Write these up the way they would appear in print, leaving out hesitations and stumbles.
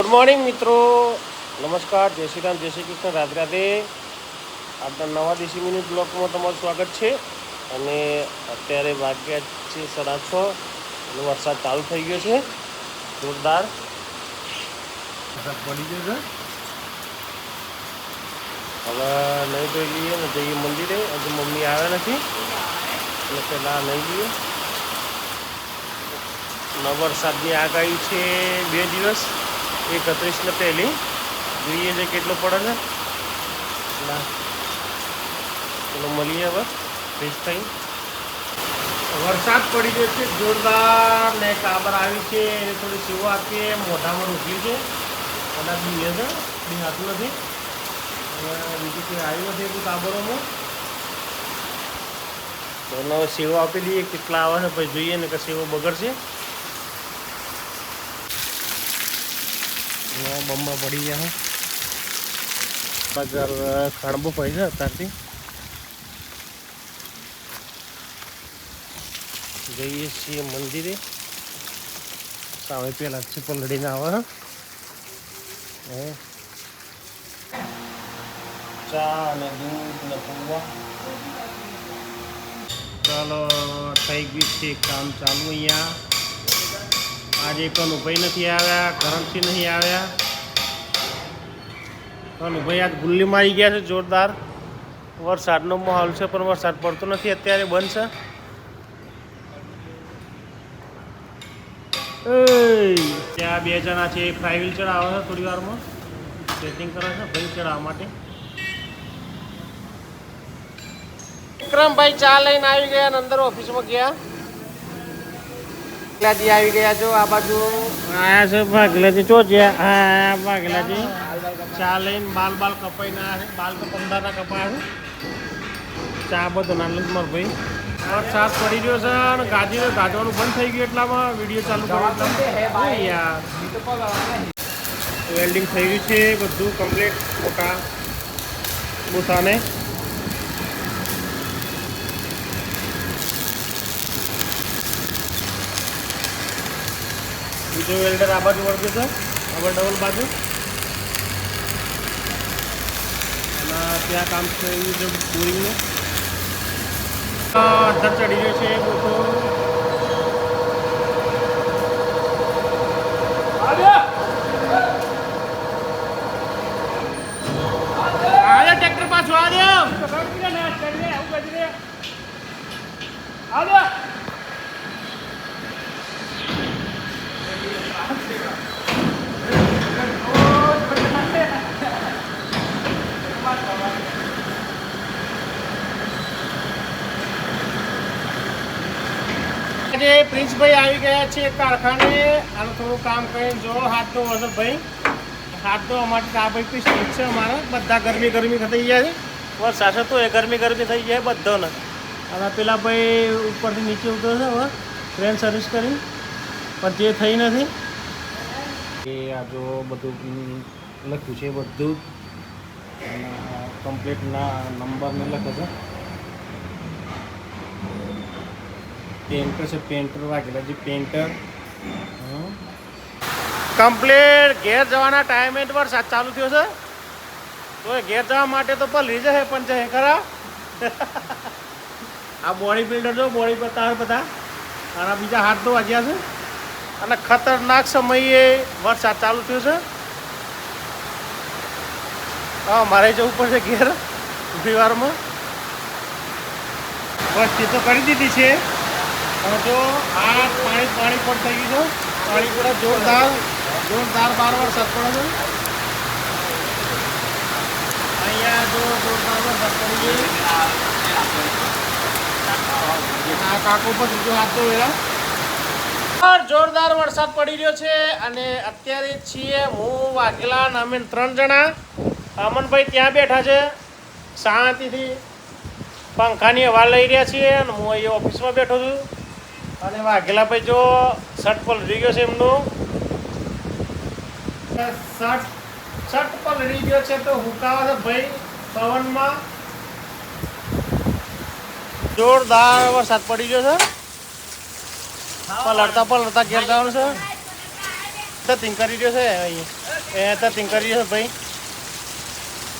Good morning મિત્રો, નમસ્કાર, જય શ્રી રામ, જય શ્રી કૃષ્ણ, રાધે રાધે. આપણા નવા દેશી મિનિટ બ્લોકમાં તમારું સ્વાગત છે. અને અત્યારે વાગ્યા છે 6:30 અને વરસાદ ચાલુ થઈ ગયો છે જોરદાર. વરસાદ પડી ગયો છે. હવે નહીં ધોઈ લઈએ ને જઈએ મંદિરે. હજુ મમ્મી આવ્યા નથી એટલે પહેલાં નહીં લઈએ. વરસાદની આગાહી છે 2 દિવસ, 31 પહેલી. જોઈએ છે કેટલો પડે છે. ચલો મળીએ હવે ફ્રેશ થઈ. વરસાદ પડી ગયો છે જોરદાર ને કાબર આવી છે. એને થોડી સેવો આપીએ. મોઢામાં રોકલી છે કદાચ બીએ છે, બી હાથું નથી. બીજું કોઈ આવ્યું નથી એટલું કાબરોમાં. તો હવે સેવો આપી દઈએ. કેટલા આવે છે પછી જોઈએ ને કે સેવો બગડશે. બમ્બા પડી ગયા બગર ખણબો પડી છે અત્યારથી. જઈએ છીએ મંદિરે. સાવે પેલા ચપ્પલ લડીને આવે. ચા અને દૂધ ને પૌવા. ચાલો થઈ ગયું છે કામ ચાલુ. અહીંયા આજે કનુભાઈ નથી આવ્યા, કરણસિંહ નહીં આવ્યા. કનુભાઈ આજ ગુલ્લી મારી ગયા છે જોરદાર. વરસાદનો માહોલ છે પણ વરસાદ પડતો નથી, અત્યારે બંધ છે. ત્યાં 2 જણા છે, ફ્લાય વ્હીલ ચડાવે છે થોડી વારમાં. સેટિંગ કરે છે ભાઈ ચડાવવા માટે. વિક્રમભાઈ ચા લઈને આવી ગયા અને અંદર ઓફિસમાં ગયા. ભાગલાજી આવી ગયા છો આ બાજુ. આયા છે ભાગલાજી. ચો જ્યાં હા ભાગલાજી ચા લઈને બાલ કપાઈને આવ્યા છે. બાલ તો 15 કપાયા છે. ચા બધો નાનું માર ભાઈ. વરસાદ પડી રહ્યો છે અને ગાજવાનું બંધ થઈ ગયું એટલામાં વિડીયો ચાલુ કરો યાર. વેલ્ડિંગ થઈ ગયું છે બધું કમ્પ્લીટ. મોટા બુસાને બીજો વેલ્ડર આ બાજુ વળગે છે, હવે ડબલ બાજુ. અને ત્યાં કામ થયું છે બોરિંગનું. અંદર ચડી ગયો છે મોટો. ટ્રેક્ટર પાછું આવ્યો. પ્રિન્સભાઈ આવી ગયા છે કારખાને. આનું થોડું કામ કરીને જો હાથ તો વસો ભાઈ. હાથ તો માટે આ ભાઈ પીસ છે અમારે. બધા ગરમી થઈ જાય છે. વરસાદ તો એ ગરમી થઈ જાય બધાને. અને પેલા ભાઈ ઉપરથી નીચે ઉતરે છે હવે ટ્રેન સર્વિસ કરી, પણ તે થઈ નથી. એ આ જો બધું લખ્યું છે બધું કમ્પ્લીટ નંબરને લખે છે. પેન્ટર છે, પેન્ટર વાગેલાજી પેન્ટર. કમ્પ્લીટ ઘેર જવાના ટાઈમે વરસાદ ચાલુ થયો છે. તો એ ઘેર જવા માટે તો પલરી જશે પણ જશે ખરા. આ બોડી બિલ્ડર જો બોડી બતાવે બધા. અને બીજા હાથ તો વાગ્યા છે. અને ખતરનાક સમયે વરસાદ ચાલુ થયો છે. હા મારે જવું પડશે ઘેર રવિવારમાં. વસ્તી તો કરી દીધી છે. જો આ પાણી પણ થઈ ગયું છે. પાણી પૂરા જોરદાર 12 વરસાદ પડે છે. અહીંયા જો જોરદાર વરસાદ પડી ગયો. આ કાકો પર બીજો હાથ તો વેરા. જોરદાર વરસાદ પડી રહ્યો છે. અને અત્યારે છીએ હું, વાઘેલા અને અમે 3 જણા. અમનભાઈ ત્યાં બેઠા છે શાંતિથી પંખાની હવા લઈ રહ્યા છીએ. અને હું અહીંયા ઓફિસમાં બેઠો છું. અને વાઘેલા ભાઈ જો શર્ટ પલળી ગયો છે એમનું. શર્ટ પલળી ગયો છે તો હુકાવા છે ભાઈ પવનમાં. જોરદાર વરસાદ પડી ગયો છે. પલળતા ઘેર જવાનું છે. સેટિંગ કરી રહ્યો છે અહીંયા. એ તો ટિંકરી છે ભાઈ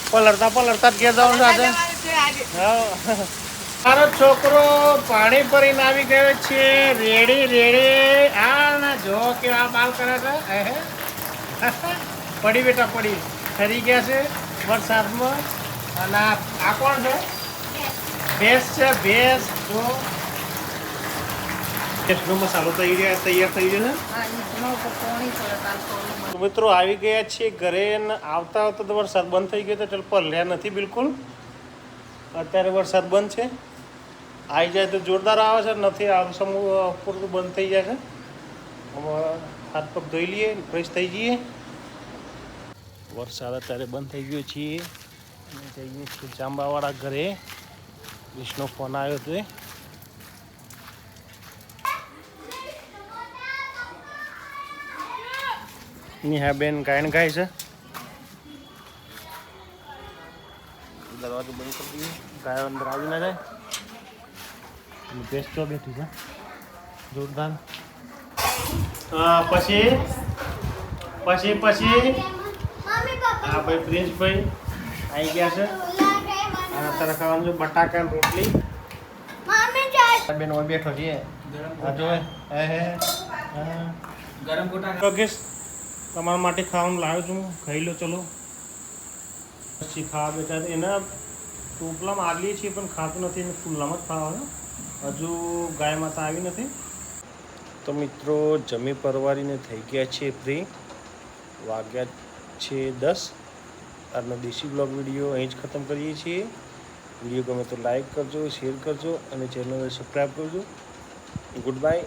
પલળતા ઘેર જવાનું આજે મારો છોકરો પાણી ભરીને આવી ગયો છે રેડી આ ના જો કેવા બાલ કરે છે પડી બેટા પડી ખરી ગયા છે વરસાદમાં અને આ કોણ છે ભેંસ છે ભેંસ જો ભેંસનો મસાલો તૈયાર થઈ ગયો છે મિત્રો આવી ગયા છીએ ઘરે આવતા આવતા તો વરસાદ બંધ થઈ ગયો તો ચાલ પલ્યા નથી બિલકુલ અત્યારે વરસાદ બંધ છે આવી જાય તો જોરદાર આવે છે નથી આવે સમૂહ પૂરતું બંધ થઈ જાય છે હાથ પગ ધોઈ લઈએ ફ્રેશ થઈ જઈએ વરસાદ અત્યારે બંધ થઈ ગયો છીએ જઈએ છીએ જાંબાવાળા ઘરે વિષ્ણુ ફોન આવ્યો હતો નિહાબેન ગાયન ગાય છે દરવાજો બંધ કરી દઈએ ગાયો અંદર આવી ના જાય ભેંસ ચો બેઠી છે જોરદાર પછી હા ભાઈ પ્રિન્સભાઈ આવી ગયા છે અને અત્યારે ખાવાનું છે બટાકા રોટલી બેન બેઠો છીએ જોવે ગરમ યોગેશ તમારા માટે ખાવાનું લાવ્યો છું ખાઈ લો ચલો પછી ખાવા બેઠા એના ટોપલામાં આગલી છીએ પણ ખાતું નથી એને ખુલ્લામાં જ ખાવાનું હજુ ગાય માતા આવી નથી તો મિત્રો જમી પરવારીને થઈ ગયા છે ફ્રી વાગ્યા છે 10 આજનો દેશી બ્લોગ વિડીયો અહીં જ ખતમ કરીએ છીએ વિડીયો ગમે તો લાઈક કરજો શેર કરજો અને ચેનલને સબસ્ક્રાઈબ કરજો ગુડ બાય